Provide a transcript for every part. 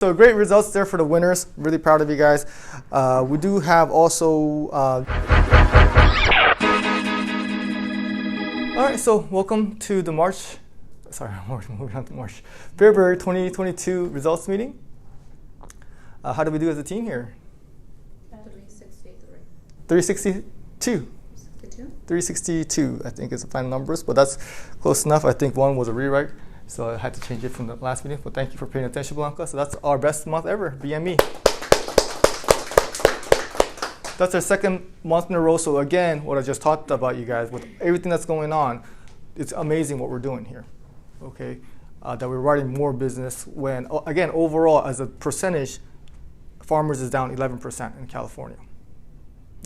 So great results there for the winners. Really proud of you guys. We do have also. All right, so welcome to the moving on to February 2022 results meeting. How did we do as a team here? 363. 362. 362, I think is the final numbers, but that's close enough. I think one was a rewrite, so I had to change it from the last meeting. But thank you for paying attention, Blanca. So that's our best month ever, BME. That's our second month in a row. So again, what I just talked about, you guys, with everything that's going on, it's amazing what we're doing here. Okay, that we're writing more business when, again, overall as a percentage, farmers is down 11% in California.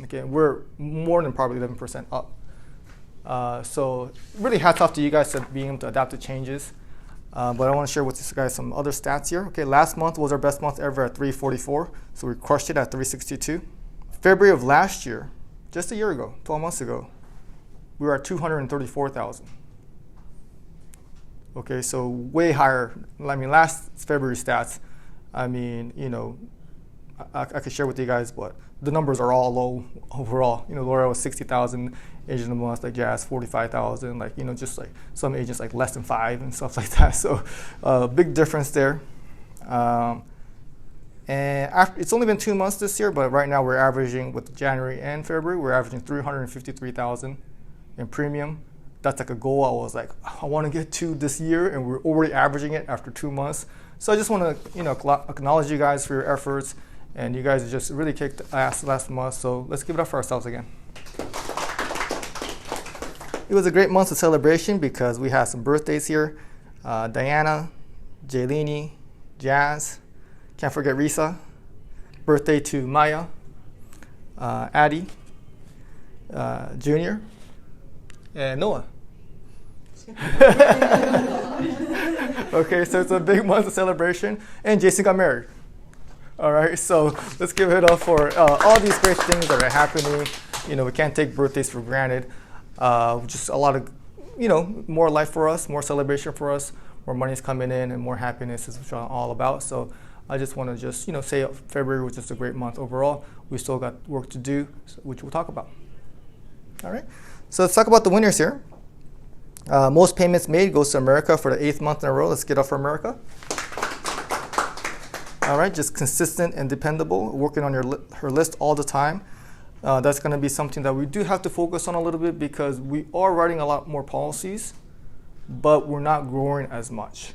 Okay, we're more than probably 11% up. So really hats off to you guys for being able to adapt to changes. But I want to share with you guys some other stats here. Okay, last month was our best month ever at 344. So we crushed it at 362. February of last year, just a year ago, 12 months ago, we were at 234,000. Okay, so way higher. I mean, last February stats, I mean, you know, I could share with you guys, but the numbers are all low overall. You know, Laura was 60,000 agents a month, like Jazz 45,000, like, you know, just like some agents like less than 5 and stuff like that. So big difference there. And it's only been 2 months this year, but right now we're averaging, with January and February, we're averaging 353,000 in premium. That's like a goal I was like, I want to get to this year, and we're already averaging it after 2 months. So I just want to, you know, acknowledge you guys for your efforts. And you guys just really kicked ass last month, so let's give it up for ourselves again. It was a great month of celebration because we had some birthdays here. Diana, Jaylene, Jazz, can't forget Risa. Birthday to Maya, Addie, Junior, and Noah. Okay, so it's a big month of celebration, and Jason got married. All right, so let's give it up for all these great things that are happening. You know, we can't take birthdays for granted. Just a lot of, you know, more life for us, more celebration for us, more money's coming in, and more happiness is what I'm all about. So I just want to just, you know, say February was just a great month overall. We still got work to do, which we'll talk about. All right, so let's talk about the winners here. Most payments made goes to America for the 8th month in a row. Let's get up for America. All right, just consistent and dependable, working on her list all the time. That's going to be something that we do have to focus on a little bit because we are writing a lot more policies, but we're not growing as much.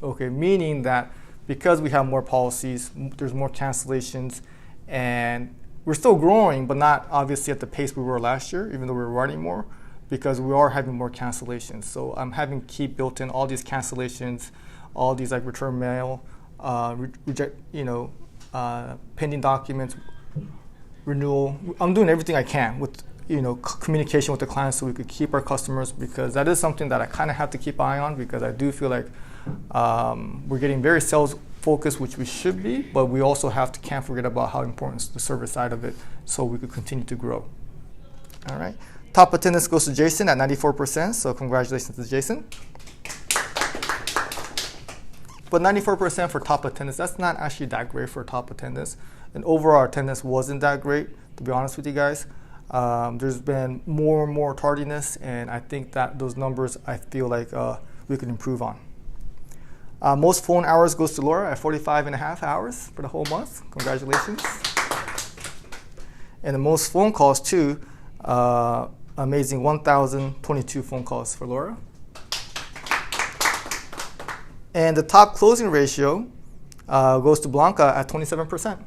Okay, meaning that because we have more policies, there's more cancellations, and we're still growing, but not obviously at the pace we were last year, even though we were writing more, because we are having more cancellations. So I'm having Keep built in all these cancellations, all these like return mail, reject, you know, pending documents, renewal. I'm doing everything I can with, you know, communication with the clients so we could keep our customers, because that is something that I kind of have to keep an eye on, because I do feel like we're getting very sales focused, which we should be, but we also can't forget about how important is the service side of it so we could continue to grow. All right. Top attendance goes to Jason at 94%, so congratulations to Jason. But 94% for top attendance, that's not actually that great for top attendance. And overall attendance wasn't that great, to be honest with you guys. There's been more and more tardiness, and I think that those numbers I feel like we could improve on. Most phone hours goes to Laura at 45.5 hours for the whole month. Congratulations. And the most phone calls too, amazing 1,022 phone calls for Laura. And the top closing ratio goes to Blanca at 27%.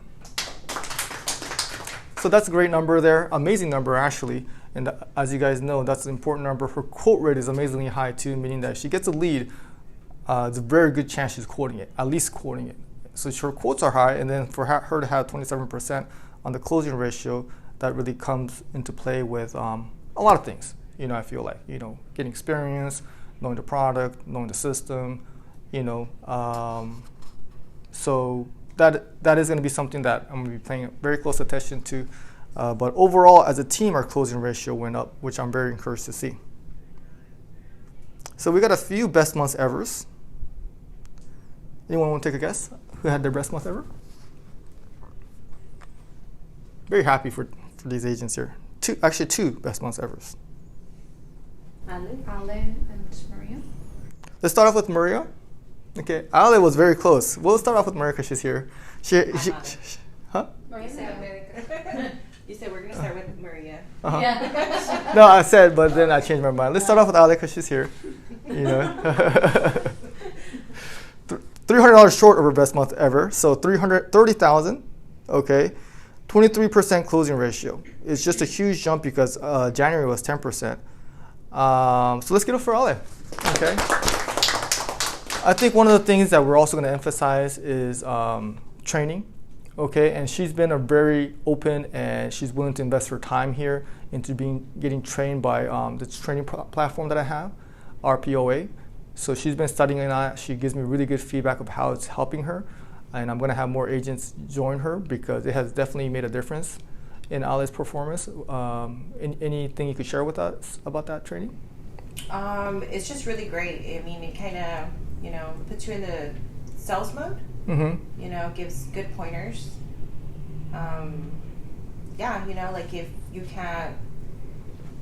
So that's a great number there, amazing number actually. And as you guys know, that's an important number. Her quote rate is amazingly high too, meaning that if she gets a lead, it's a very good chance she's quoting it, at least quoting it. So her quotes are high, and then for her to have 27% on the closing ratio, that really comes into play with a lot of things. You know, I feel like, you know, getting experience, knowing the product, knowing the system, you know, so that is going to be something that I'm going to be paying very close attention to. But overall, as a team, our closing ratio went up, which I'm very encouraged to see. So we got a few best months evers. Anyone want to take a guess who had their best month ever? Very happy for these agents here. Two best months ever. Ale and Maria. Let's start off with Maria. Okay, Ale was very close. We'll start off with Maria because she's here. Huh? Maria said America. You said we're going to start with Maria. Uh-huh. Yeah. No, I said, but then I changed my mind. Let's start off with Ale because she's here. You know, $300 short of her best month ever. So $330,000. Okay, 23% closing ratio. It's just a huge jump because January was 10%. So let's get it for Ale. Okay. I think one of the things that we're also going to emphasize is training. Okay, and she's been a very open and she's willing to invest her time here into getting trained by this training platform that I have, RPOA. So she's been studying it. She gives me really good feedback of how it's helping her, and I'm going to have more agents join her because it has definitely made a difference in Ale's performance. Anything you could share with us about that training? It's just really great. I mean, it kind of, puts you in the sales mode. Mm-hmm. Gives good pointers. Like if you can't,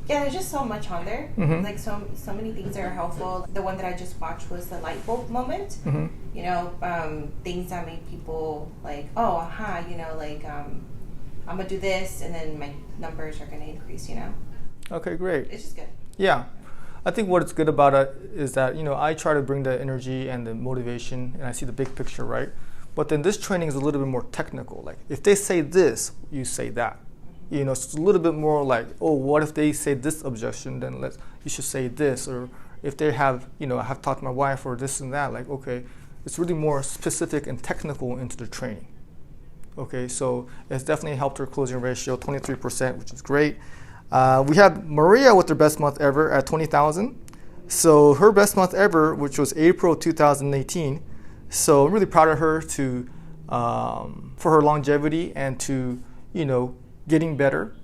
there's just so much on there. Mm-hmm. Like so many things that are helpful. The one that I just watched was the light bulb moment. Mm-hmm. Things that make people like, oh, aha, I'm gonna do this, and then my numbers are gonna increase. Okay, great. It's just good. Yeah. I think what's good about it is that, I try to bring the energy and the motivation and I see the big picture, right? But then this training is a little bit more technical. Like if they say this, you say that. So it's a little bit more like, oh, what if they say this objection, then you should say this. Or if they have, I have talked to my wife or this and that, like, okay, it's really more specific and technical into the training. Okay, so it's definitely helped her closing ratio, 23%, which is great. We had Maria with her best month ever at 20,000. So her best month ever, which was April 2018. So I'm really proud of her for her longevity and to, getting better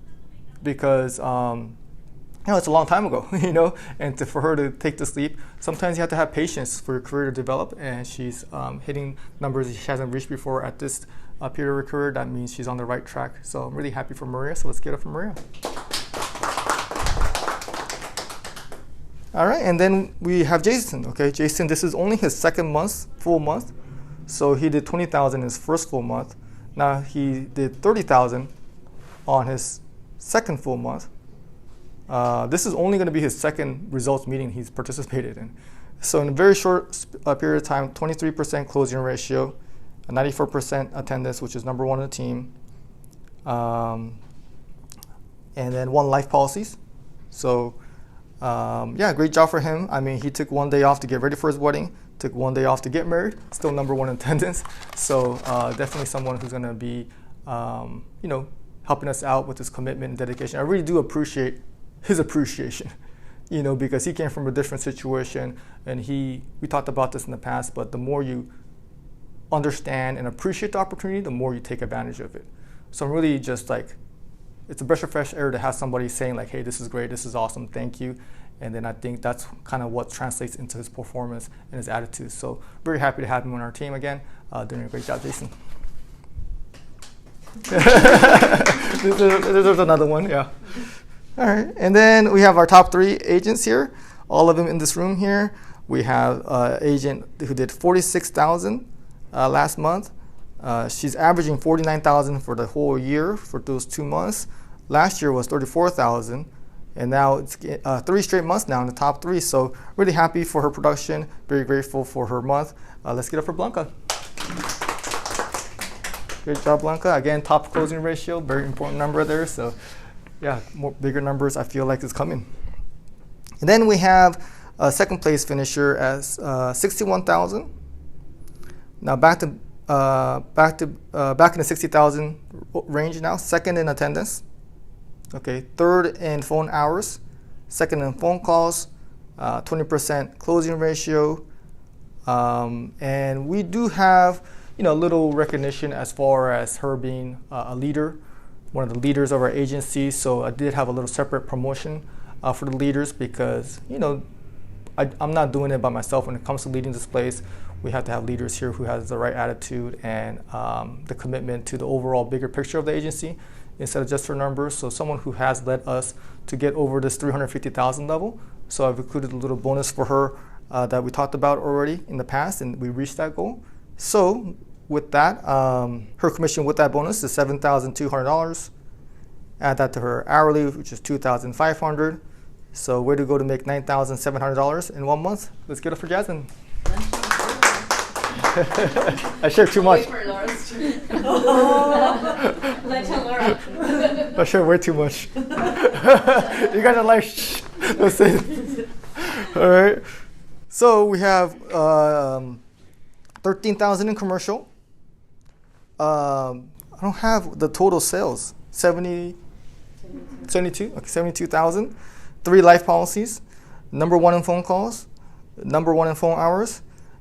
because, it's a long time ago, and for her to take this leap, sometimes you have to have patience for your career to develop, and she's hitting numbers she hasn't reached before at this period of her career. That means she's on the right track. So I'm really happy for Maria. So let's get it for Maria. All right, and then we have Jason. Okay, Jason, this is only his second full month. So he did 20,000 in his first full month. Now he did 30,000 on his second full month. This is only going to be his second results meeting he's participated in. So in a very short period of time, 23% closing ratio, 94% attendance, which is number one in the team, and then 1 life policies. So great job for him. I mean, he took 1 day off to get ready for his wedding, took 1 day off to get married, still number one in attendance. So definitely someone who's going to be, helping us out with his commitment and dedication. I really do appreciate his appreciation, because he came from a different situation, and we talked about this in the past, but the more you understand and appreciate the opportunity, the more you take advantage of it. So I'm really just like, it's a breath of fresh air to have somebody saying like, hey, this is great, this is awesome, thank you. And then I think that's kind of what translates into his performance and his attitude. So very happy to have him on our team again. Doing a great job, Jason. There's another one, yeah. All right, and then we have our top 3 agents here, all of them in this room here. We have an agent who did 46,000 last month. She's averaging 49,000 for the whole year for those 2 months. Last year was 34,000, and now it's 3 straight months now in the top 3. So really happy for her production. Very grateful for her month. Let's get up for Blanca. Great job, Blanca. Again, top closing ratio, very important number there. So yeah, more bigger numbers I feel like is coming. And then we have a second place finisher as 61,000. Now back in the 60,000 range now. Second in attendance. Okay, third in phone hours. Second in phone calls. 20% closing ratio. And we do have a little recognition as far as her being a leader, one of the leaders of our agency. So I did have a little separate promotion for the leaders because I'm not doing it by myself when it comes to leading this place. we have to have leaders here who has the right attitude and the commitment to the overall bigger picture of the agency instead of just for numbers. So someone who has led us to get over this 350,000 level. So I've included a little bonus for her that we talked about already in the past, and we reached that goal. So with that, her commission with that bonus is $7,200. Add that to her hourly, which is $2,500. So way to go to make $9,700 in 1 month. Let's get it for Jasmine. I shared too much. Wait for Laura's turn. Let Laura. I shared way too much. You guys are like, shh. That's it. All right. So we have 13,000 in commercial. I don't have the total sales. 72? Okay, 72,000. 3 life policies. Number 1 in phone calls. Number 1 in phone hours.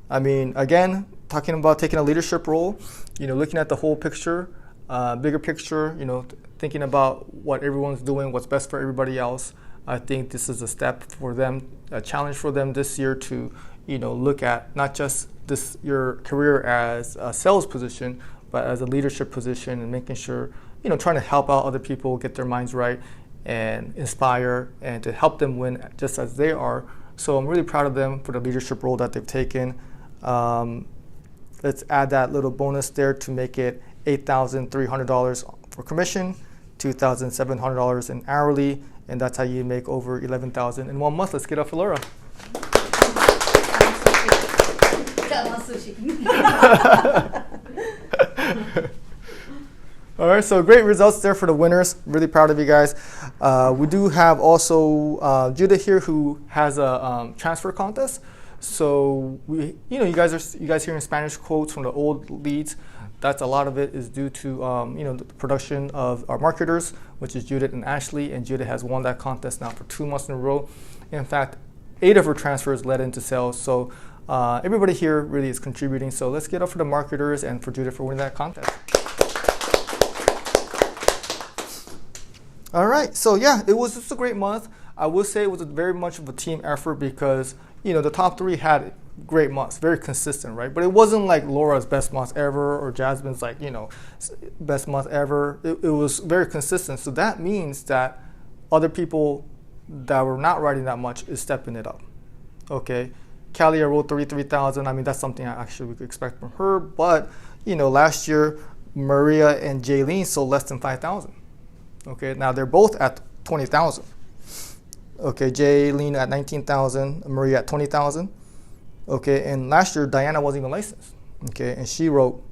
I mean, again, talking about taking a leadership role, looking at the whole picture, bigger picture, thinking about what everyone's doing, what's best for everybody else. I think this is a step for them, a challenge for them this year to, look at not just your career as a sales position, but as a leadership position and making sure, trying to help out other people get their minds right and inspire and to help them win just as they are. So I'm really proud of them for the leadership role that they've taken. Let's add that little bonus there to make it $8,300 for commission, $2,700 in hourly, and that's how you make over $11,000 in 1 month. Let's get up for Laura. All right, so great results there for the winners. Really proud of you guys. We do have also Judah here who has a transfer contest. So you guys hearing Spanish quotes from the old leads. That's a lot of it is due to the production of our marketers, which is Judith and Ashley, and Judith has won that contest now for 2 months in a row. In fact, 8 of her transfers led into sales. So everybody here really is contributing. So let's get up for the marketers and for Judith for winning that contest. All right, so yeah, it was just a great month. I would say it was very much of a team effort because the top 3 had great months, very consistent, right? But it wasn't like Laura's best month ever or Jasmine's best month ever. It was very consistent. So that means that other people that were not writing that much is stepping it up. Okay, Callie wrote 33,000. I mean, that's something we could expect from her. But last year Maria and Jaylene sold less than 5,000. Okay, now they're both at 20,000. Okay, Jaylene at 19,000, Maria at 20,000. Okay, and last year Diana wasn't even licensed. Okay, and she wrote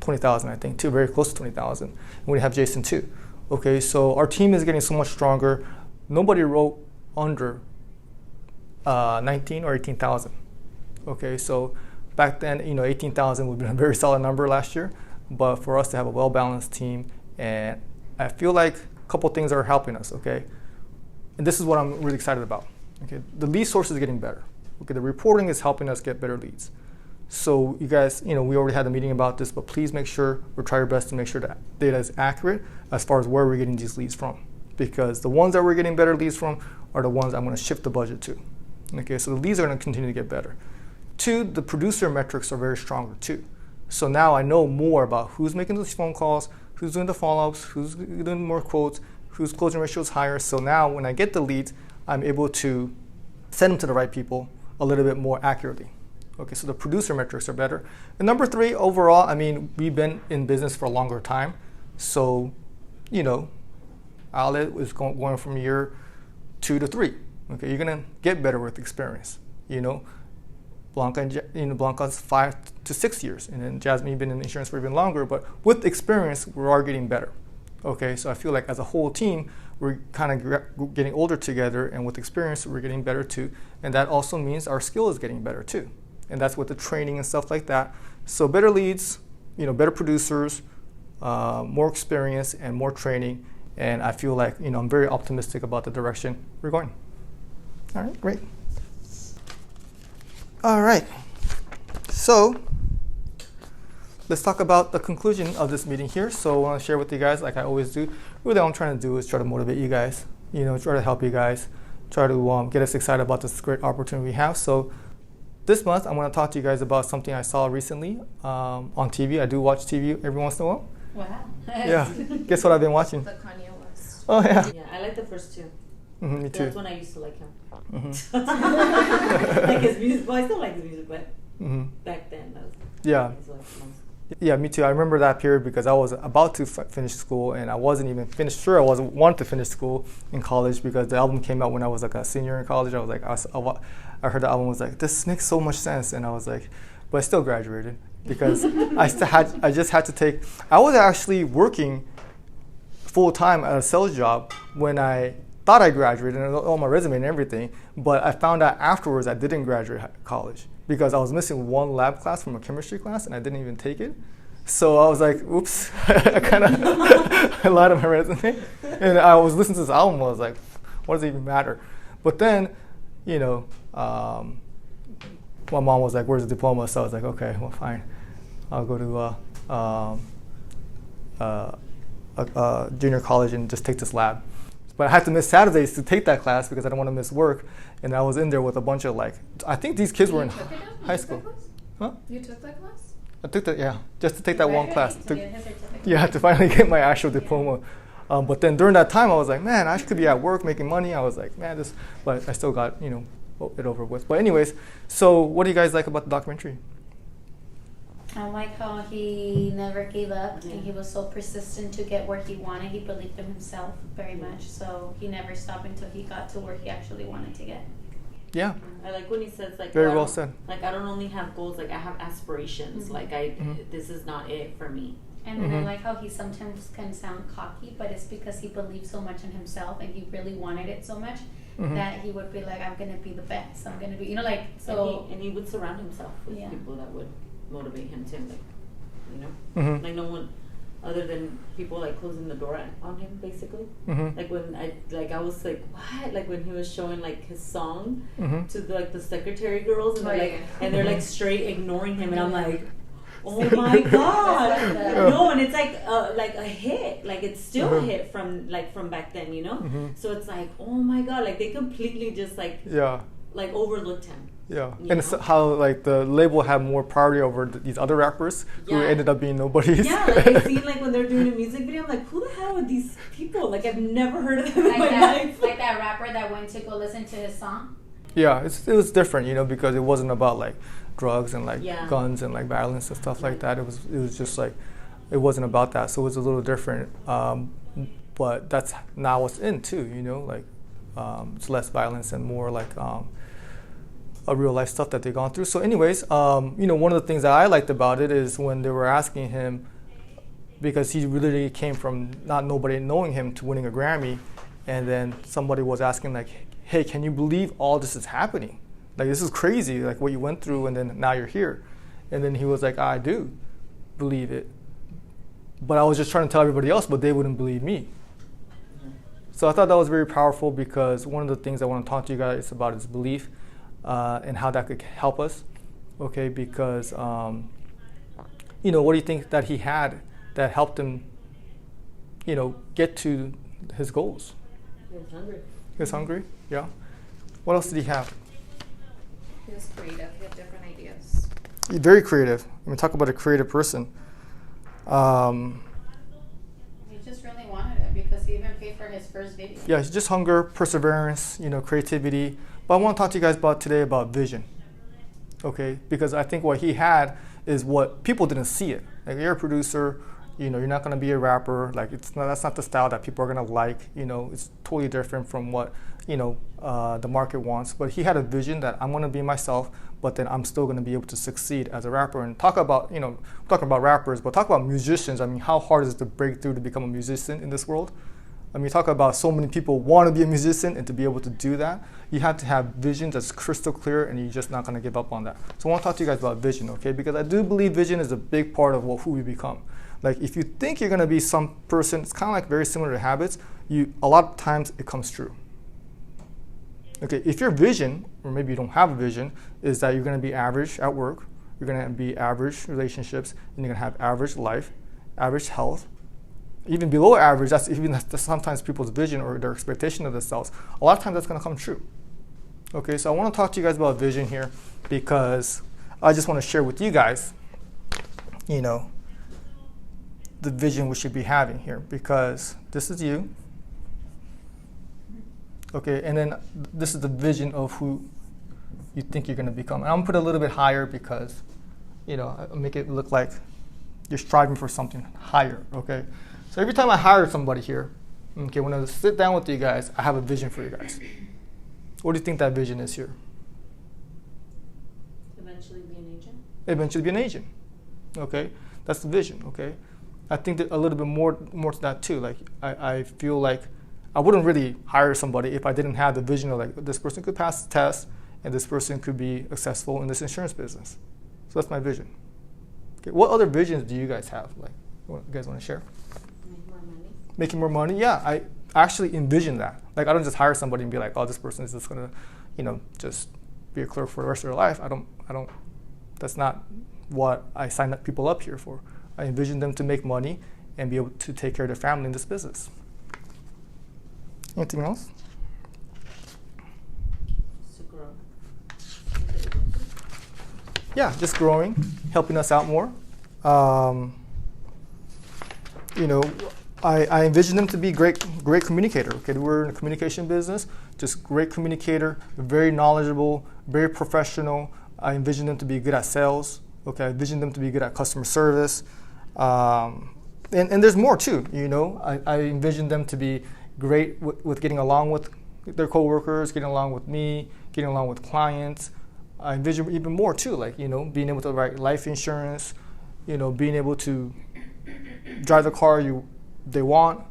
20,000, I think, too, very close to 20,000. And we have Jason too. Okay, so our team is getting so much stronger. Nobody wrote under 19 or 18,000. Okay, so back then, 18,000 would have been a very solid number last year. But for us to have a well-balanced team, and I feel like a couple things are helping us. Okay. And this is what I'm really excited about. Okay, the lead source is getting better. Okay, the reporting is helping us get better leads. So you guys, we already had a meeting about this, but please make sure or try your best to make sure that data is accurate as far as where we're getting these leads from. Because the ones that we're getting better leads from are the ones I'm going to shift the budget to. Okay, so the leads are going to continue to get better. 2, the producer metrics are very stronger too. So now I know more about who's making those phone calls, who's doing the follow-ups, who's doing more quotes, whose closing ratio is higher. So now when I get the leads, I'm able to send them to the right people a little bit more accurately. Okay, so the producer metrics are better. And number 3, overall, I mean, we've been in business for a longer time. So, outlet is going from year 2 to 3. Okay, you're gonna get better with experience. Blanca's 5 to 6 years, and then Jasmine, you've been in insurance for even longer. But with experience, we are getting better. Okay, so I feel like as a whole team, we're kind of getting older together, and with experience, we're getting better too. And that also means our skill is getting better too. And that's with the training and stuff like that. So better leads, better producers, more experience, and more training. And I feel like, I'm very optimistic about the direction we're going. All right, great. All right, so let's talk about the conclusion of this meeting here. So I want to share with you guys, like I always do. Really, all I'm trying to do is try to motivate you guys, try to help you guys, try to get us excited about this great opportunity we have. So this month, I'm going to talk to you guys about something I saw recently on TV. I do watch TV every once in a while. Wow. Yeah. Guess what I've been watching? The Kanye West. Oh, yeah. Yeah, I like the first two. Me too. That's when I used to like him. Mm-hmm. Like his music. Well, I still like his music, but Mm-hmm. back then, that was Yeah. I used to like the most. Yeah, me too. I remember that period because I was about to finish school, and I wasn't even finished. Sure, I wasn't wanted to finish school in college because the album came out when I was like a senior in college. I was like, I heard the album was like, this makes so much sense, and I was like, but I still graduated because I just had to take. I was actually working full time at a sales job when I thought I graduated and on my resume and everything, but I found out afterwards I didn't graduate college because I was missing one lab class from a chemistry class and I didn't even take it. So I was like, oops, I kind of I lied on my resume. And I was listening to this album, I was like, what does it even matter? But then, you know, my mom was like, where's the diploma? So I was like, okay, well, fine. I'll go to junior college and just take this lab. But I had to miss Saturdays to take that class because I didn't want to miss work. And I was in there with a bunch of I think these kids were in high school. Huh? You took that class? I took that, yeah, just to take that one class. To get his certificate. Yeah, to finally get my actual diploma. But then during that time, I was like, man, I could be at work making money. I was like, man, but I still got, it over with. But anyways, so what do you guys like about the documentary? I like how he never gave up and he was so persistent to get where he wanted. He believed in himself very much, so he never stopped until he got to where he actually wanted to get. Yeah. I like when he says like very well said. Like I don't only have goals, like I have aspirations. Mm-hmm. Like this is not it for me. And then I like how he sometimes can sound cocky, but it's because he believes so much in himself and he really wanted it so much that he would be like, I'm gonna be the best. I'm gonna be, so. And he would surround himself with people that would motivate him to, like no one other than people like closing the door on him, basically. Like when I was like, what? Like when he was showing like his song to the secretary girls, and they're like straight ignoring him, and I'm like, oh my god, no! And it's like a hit, like it's still a hit from back then, So it's like, oh my god, like they completely just like overlooked him. Yeah, and it's how like the label had more priority over these other rappers who ended up being nobodies. Yeah, like I see like when they're doing a music video, I'm like, who the hell are these people? Like I've never heard of them in my life. Like that rapper that went to go listen to his song. Yeah, it was different, because it wasn't about like drugs and like guns and like violence and stuff like that. It was just like it wasn't about that, so it was a little different. But that's now what's in too, like it's less violence and more like a real life stuff that they've gone through. So anyways, one of the things that I liked about it is when they were asking him, because he really came from nobody knowing him to winning a Grammy, and then somebody was asking like, hey, can you believe all this is happening? Like this is crazy, like what you went through, and then now you're here. And then he was like, I do believe it, but I was just trying to tell everybody else, but they wouldn't believe me. So I thought that was very powerful, because one of the things I want to talk to you guys about is belief. And how that could help us, okay? Because, what do you think that he had that helped him, get to his goals? He was hungry. He was hungry, yeah. What else did he have? He was creative. He had different ideas. He's very creative. I mean, talk about a creative person. He just really wanted it because he even paid for his first video. Yeah, it's just hunger, perseverance, creativity. But I want to talk to you guys today about vision, okay? Because I think what he had is what people didn't see it. Like you're a producer, you're not going to be a rapper. Like that's not the style that people are going to like. It's totally different from what the market wants. But he had a vision that I'm going to be myself, but then I'm still going to be able to succeed as a rapper. And talk about talking about rappers, but talk about musicians. I mean, how hard is it to break through to become a musician in this world? I mean, talk about so many people want to be a musician, and to be able to do that, you have to have vision that's crystal clear, and you're just not going to give up on that. So I want to talk to you guys about vision, okay? Because I do believe vision is a big part of who we become. Like if you think you're going to be some person, it's kind of like very similar to habits. A lot of times it comes true. Okay, if your vision, or maybe you don't have a vision, is that you're going to be average at work, you're going to be average relationships, and you're going to have average life, average health, even below average, that's sometimes people's vision or their expectation of themselves. A lot of times that's going to come true. Okay, so I want to talk to you guys about vision here because I just want to share with you guys, you know, the vision we should be having here, because this is you. Okay, and then this is the vision of who you think you're going to become. And I'm going to put it a little bit higher because, you know, I make it look like you're striving for something higher, okay? So every time I hire somebody here, okay, when I sit down with you guys, I have a vision for you guys. What do you think that vision is here? Eventually be an agent. Eventually be an agent, okay? That's the vision, okay? I think that a little bit more to that too. Like, I feel like I wouldn't really hire somebody if I didn't have the vision of like, this person could pass the test and this person could be successful in this insurance business. So that's my vision. Okay, what other visions do you guys have? Like, you guys want to share? Make more money. Making more money? Yeah, I actually envision that. Like, I don't just hire somebody and be like, oh, this person is just gonna, you know, just be a clerk for the rest of their life. I don't. That's not what I sign up people up here for. I envision them to make money and be able to take care of their family in this business. Anything else? To grow. Yeah, just growing, helping us out more. You know, I envision them to be great communicator. Okay, we're in the communication business, just great communicator, very knowledgeable, very professional. I envision them to be good at sales. Okay, I envision them to be good at customer service. And there's more too, you know. I envision them to be great with getting along with their coworkers, getting along with me, getting along with clients. I envision even more too, like, you know, being able to write life insurance, you know, being able to drive the car they want,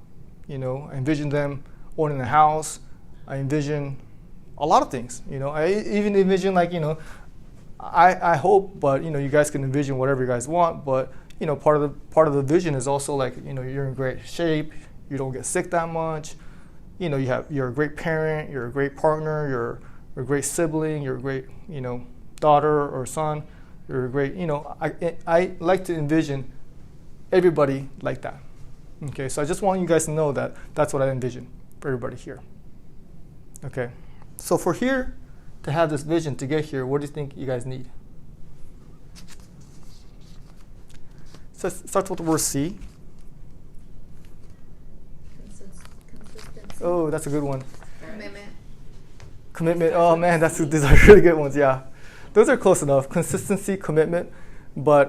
you know. I envision them owning a house. I envision a lot of things, you know. I even envision, like, you know, I hope, but, you know, you guys can envision whatever you guys want, but, you know, part of the vision is also, like, you know, you're in great shape, you don't get sick that much, you know, you're a great parent, you're a great partner, you're a great sibling, you're a great, you know, daughter or son, you're a great, you know, I like to envision everybody like that. Okay, so I just want you guys to know that that's what I envision for everybody here. Okay, so for here to have this vision to get here, what do you think you guys need? So it starts with the word C. Consistency. Oh, that's a good one. Commitment. Commitment. Oh man, these are really good ones. Yeah, those are close enough. Consistency, commitment. But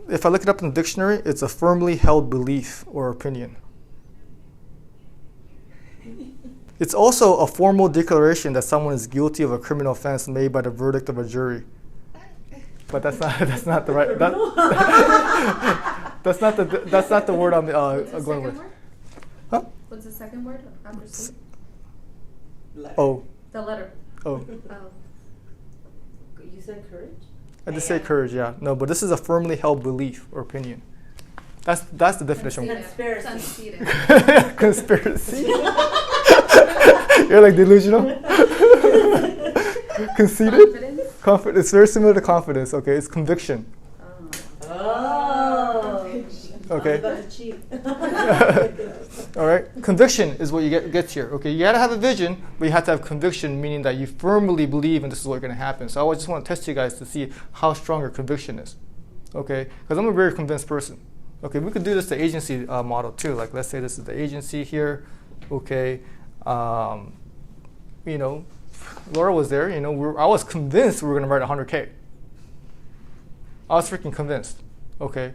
if I look it up in the dictionary, it's a firmly held belief or opinion. It's also a formal declaration that someone is guilty of a criminal offense made by the verdict of a jury. But that's not the right. That's not the word I'm going with. Word? Huh? What's the second word after C? Oh. The letter. Oh. Oh. You said courage? I just say courage, yeah. No, but this is a firmly held belief or opinion. That's the definition. Conceited. Conspiracy. You're like delusional. Conceited. Confidence. It's very similar to confidence. Okay, it's conviction. Oh. Okay. I was about to cheat. All right. Conviction is what you gets here. Okay, you gotta have a vision, but you have to have conviction, meaning that you firmly believe and this is what's going to happen. So I just want to test you guys to see how strong your conviction is. Okay, because I'm a very convinced person. Okay, we could do this the agency model too. Like, let's say this is the agency here. Okay, you know, Laura was there. You know, I was convinced we were going to write 100K. I was freaking convinced. Okay.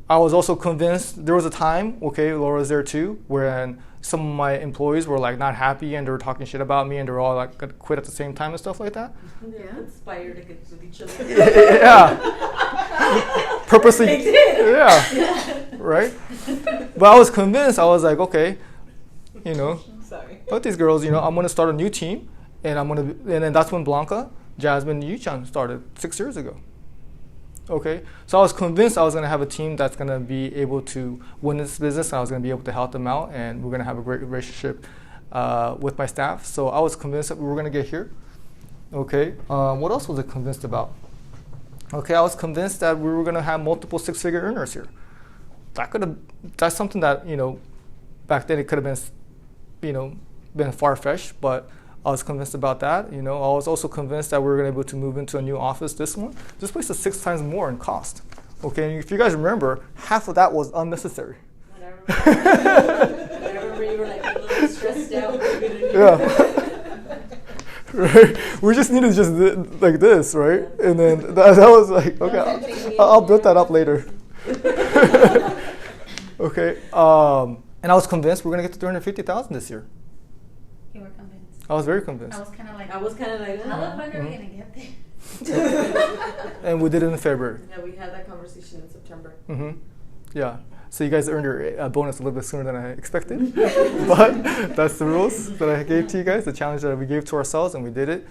I was also convinced there was a time, okay, Laura was there too, when some of my employees were like not happy and they were talking shit about me and they were all like gonna quit at the same time and stuff like that. Yeah. Inspired against each other. Yeah. Purposely. They did. Yeah. Right? But I was convinced, I was like, okay, you know, Sorry. but these girls, you know, I'm gonna start a new team and then that's when Blanca, Jasmine, and Yuchan started 6 years ago. Okay, so I was convinced I was going to have a team that's going to be able to win this business. I was going to be able to help them out, and we're going to have a great relationship with my staff. So I was convinced that we were going to get here. Okay, what else was I convinced about? Okay, I was convinced that we were going to have multiple six-figure earners here. That's something that, you know, back then it could have been, you know, been far-fetched, but I was convinced about that. I was also convinced that we were going to be able to move into a new office. This place is 6 times more in cost. Okay, and if you guys remember, half of that was unnecessary. I remember you were like a little stressed out. Yeah. Right. We just needed just like this, right? And then that was like, okay, I'll build that up later. Okay. And I was convinced we're gonna get to 350,000 this year. You were convinced. I was very convinced. I was kind of like, I was kind of like, how the fuck are we gonna get there? And we did it in February. Yeah, we had that conversation in September. Mm-hmm. Yeah. So you guys earned your bonus a little bit sooner than I expected, but that's the rules that I gave to you guys, the challenge that we gave to ourselves, and we did it.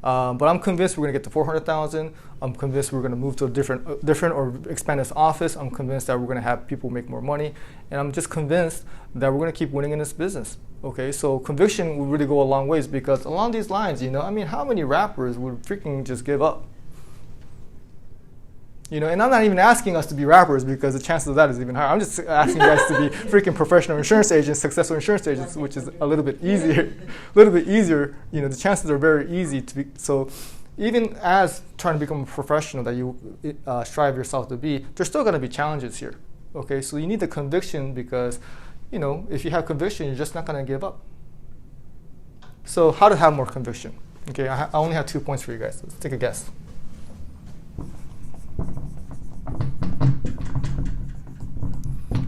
But I'm convinced we're gonna get to 400,000. I'm convinced we're gonna move to a different or expand this office. I'm convinced that we're gonna have people make more money, and I'm just convinced that we're gonna keep winning in this business. Okay, so conviction will really go a long ways, because along these lines, how many rappers would freaking just give up? And I'm not even asking us to be rappers, because the chances of that is even higher. I'm just asking you guys to be freaking professional insurance agents, successful insurance agents, which is a little bit easier. The chances are very easy to be. So even as trying to become a professional that you strive yourself to be, there's still going to be challenges here. Okay, so you need the conviction, because if you have conviction, you're just not going to give up. So how to have more conviction? Okay, I only have 2 points for you guys. Let's take a guess.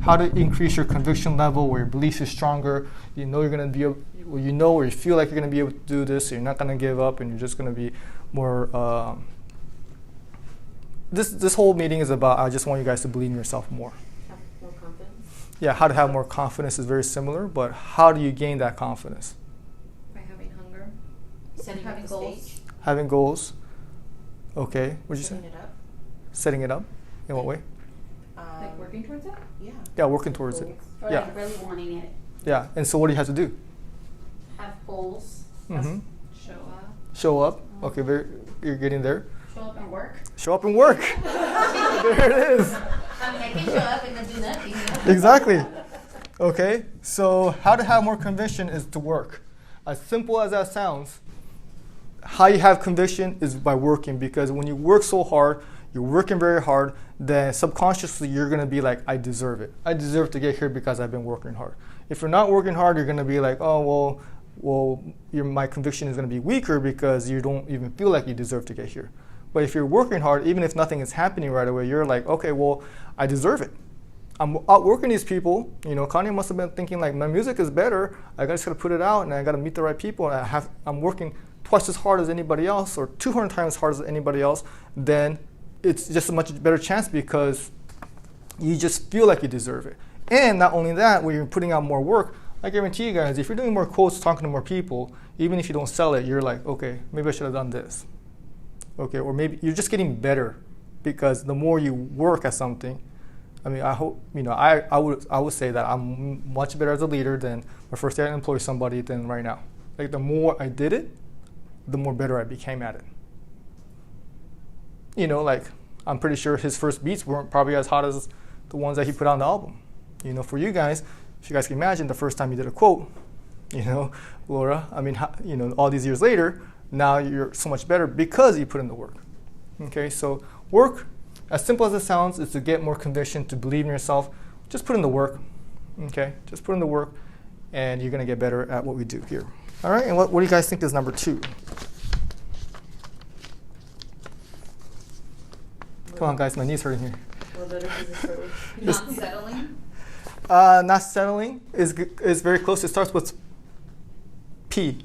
How to increase your conviction level, where your belief is stronger. You're going to be able, or you feel like you're going to be able to do this. So you're not going to give up, and you're just going to be more. This whole meeting is about, I just want you guys to believe in yourself more. Have more confidence. Yeah, how to have more confidence is very similar, but how do you gain that confidence? By having hunger. Setting up Having the goals. stage. Having goals. Okay, what'd you say? Setting it up. Setting it up. In what way? Like working towards it? Yeah. Yeah, working towards it. Or Yeah. like really wanting it. Yeah, and so what do you have to do? Have goals. Mm-hmm. Show up. Show up. Okay, you're getting there. Show up and work. Show up and work. There it is. I mean, I can show up and then do nothing. Exactly. Okay, so how to have more conviction is to work. As simple as that sounds, how you have conviction is by working, because when you work so hard, you're working very hard, then subconsciously you're going to be like, I deserve it. I deserve to get here because I've been working hard. If you're not working hard, you're going to be like, oh, well, my conviction is going to be weaker because you don't even feel like you deserve to get here. But if you're working hard, even if nothing is happening right away, you're like, okay, well, I deserve it. I'm outworking these people. Kanye must have been thinking like, my music is better. I just got to put it out, and I got to meet the right people. And I'm working twice as hard as anybody else, or 200 times as hard as anybody else. Then it's just a much better chance, because you just feel like you deserve it. And not only that, when you're putting out more work, I guarantee you guys, if you're doing more quotes, talking to more people, even if you don't sell it, you're like, okay, maybe I should have done this. Okay, or maybe you're just getting better, because the more you work at something, I mean, I hope, I would say that I'm much better as a leader than my first day I employed somebody than right now. Like, the more I did it, the more better I became at it. Like, I'm pretty sure his first beats weren't probably as hot as the ones that he put on the album. For you guys, if you guys can imagine the first time you did a quote, Laura, I mean, all these years later, now you're so much better because you put in the work. Okay, so work, as simple as it sounds, is to get more conviction, to believe in yourself. Just put in the work. Okay, just put in the work, and you're going to get better at what we do here. All right, and what do you guys think is number 2? Come on, guys, my knee's hurting here. Not settling. Not settling is very close. It starts with P.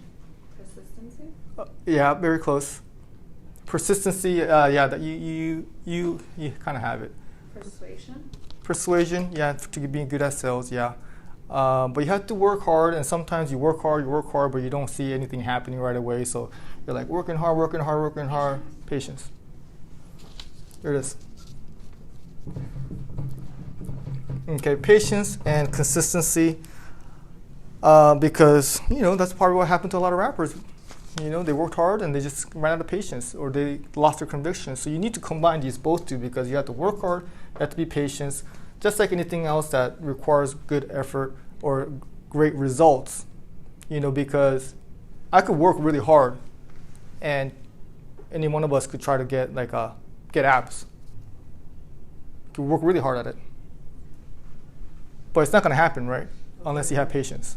Persistency. Yeah, very close. Persistency. Yeah, that you kind of have it. Persuasion. Persuasion. Yeah, to be good at sales. Yeah, but you have to work hard, and sometimes you work hard, but you don't see anything happening right away. So you're like working hard. Patience. There it is. Okay, patience and consistency, because that's part of what happened to a lot of rappers. They worked hard and they just ran out of patience, or they lost their conviction. So you need to combine these both two, because you have to work hard, you have to be patient, just like anything else that requires good effort or great results. Because I could work really hard, and any one of us could try to get get abs. Could work really hard at it, but it's not going to happen, right? Unless you have patience.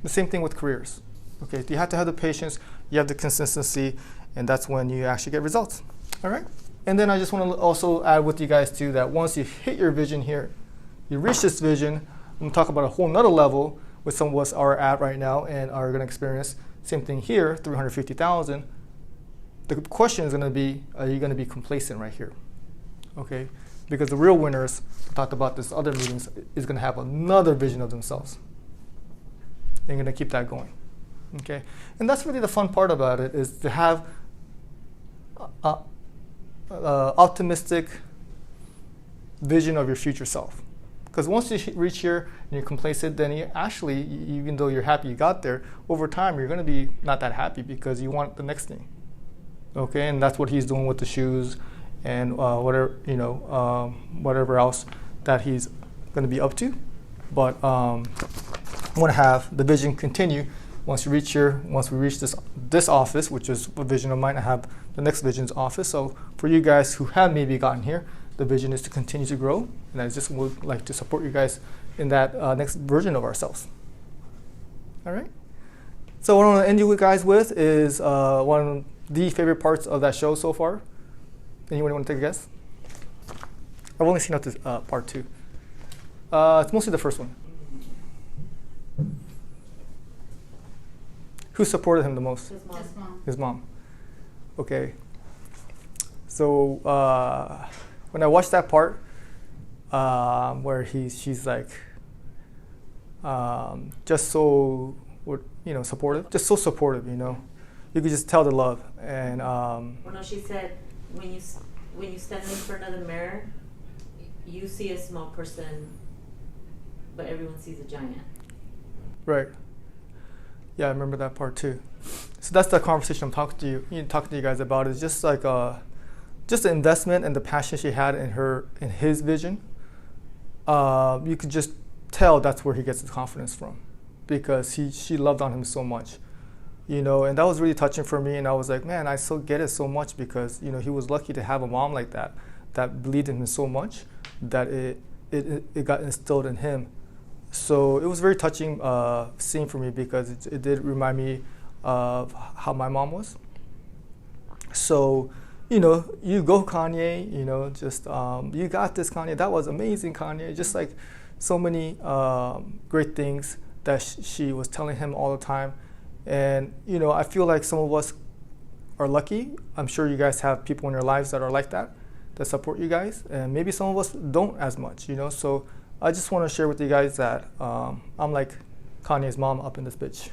The same thing with careers. Okay, you have to have the patience, you have the consistency, and that's when you actually get results. All right. And then I just want to also add with you guys too that once you hit your vision here, you reach this vision. I'm going to talk about a whole nother level with some of us are at right now and are going to experience. Same thing here, 350,000. The question is going to be, are you going to be complacent right here? Okay, because the real winners, we talked about this other meetings, is going to have another vision of themselves. They're going to keep that going. Okay, and that's really the fun part about it, is to have optimistic vision of your future self. Because once you reach here and you're complacent, then you actually, even though you're happy you got there, over time you're going to be not that happy because you want the next thing. Okay, and that's what he's doing with the shoes and whatever else that he's going to be up to. But I want to have the vision continue. Once you reach here, once we reach this office, which is a vision of mine, I have the next vision's office. So for you guys who have maybe gotten here, the vision is to continue to grow, and I just would like to support you guys in that next version of ourselves. All right. So what I want to end you guys with is one of the favorite parts of that show so far. Anyone want to take a guess? I've only seen up to part 2. It's mostly the first one. Who supported him the most? His mom. His mom. Okay. So when I watched that part where she's like just so supportive, just so supportive, you could just tell the love. And well, no, she said when you stand in front of the mirror, you see a small person, but everyone sees a giant. Right. Yeah, I remember that part too. So that's the conversation I'm talking to you guys about. Is just like just the investment and the passion she had in his vision. You could just tell that's where he gets his confidence from, because she loved on him so much, and that was really touching for me. And I was like, man, I still get it so much because he was lucky to have a mom like that believed in him so much that it got instilled in him. So it was very touching scene for me because it did remind me of how my mom was. So, you go Kanye, just you got this, Kanye. That was amazing, Kanye. Just like so many great things that she was telling him all the time. And, I feel like some of us are lucky. I'm sure you guys have people in your lives that are like that support you guys. And maybe some of us don't as much, So I just want to share with you guys that I'm like Kanye's mom up in this bitch.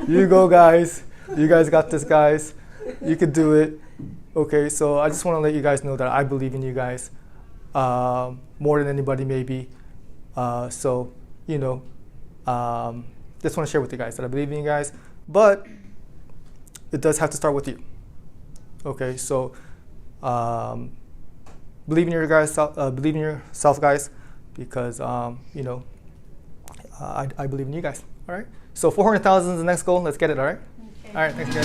You go, guys. You guys got this, guys. You could do it. Okay, so I just want to let you guys know that I believe in you guys more than anybody maybe. Just want to share with you guys that I believe in you guys. But it does have to start with you. Okay, so believe in yourself, guys, because I believe in you guys. All right. So 400,000 is the next goal. Let's get it. All right. Okay. All right. Thanks, guys.